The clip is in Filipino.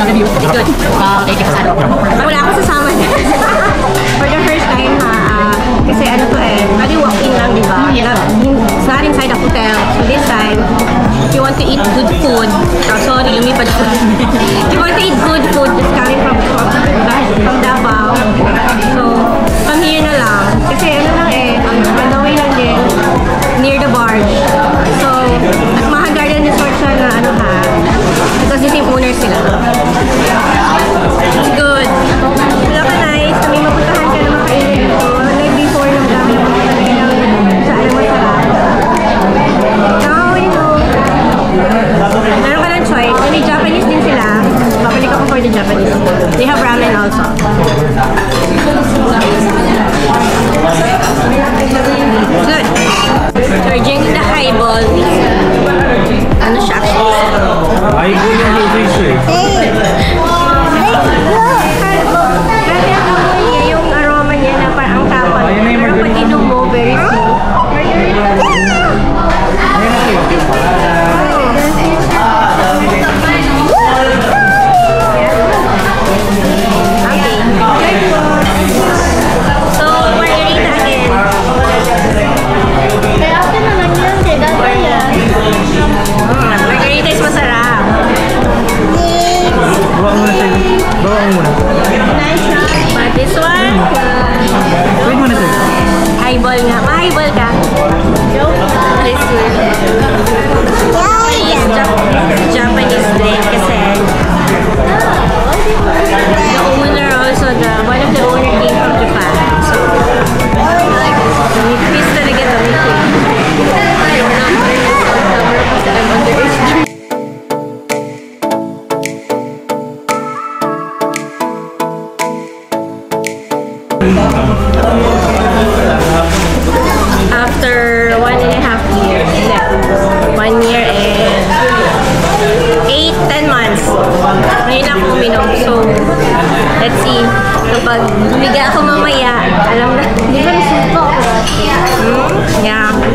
ng review. Good. Thank you sa Wala ako sasama for the first time, kasi ano to bali walk-in lang, di ba? It's not inside a hotel. So this time, if you want to eat good food, sorry, lumipad ko. If you want to eat good food, it's coming from Davao. So, come here na lang. Kasi ano lang on the way lang din, near the barge. So, at Mahan Garden Resort siya na because the same owners sila. It's good. Wala ka nice. Kami mapuntahan ka na makainin ito. Like before nung dami mo talaga sa alam masarap. Now, meron ka ng choice. May Japanese din sila. Babalik ako for the Japanese. They have ramen also. Good. Charging the highball. Ano siya? Highball yung lutis Kasi ang amoy niya, yung aroma niya na parang tapang. Pero pag inom mo, very smooth. So, margarita again. Margarita is masarap. Bawa muna sir. Bawa muna. But this one, Wait muna sir. highball nga. Ma-highball ka? This one. Japanese drink kasi the owner also, one of the owner came from Japan. So, may quiz talaga to. After 1.5 years, 1 year and 8-10 months, ngayon ako uminom. So, let's see. Kapag bumiga ako mamaya, alam na. Di ba nasuko? Yeah.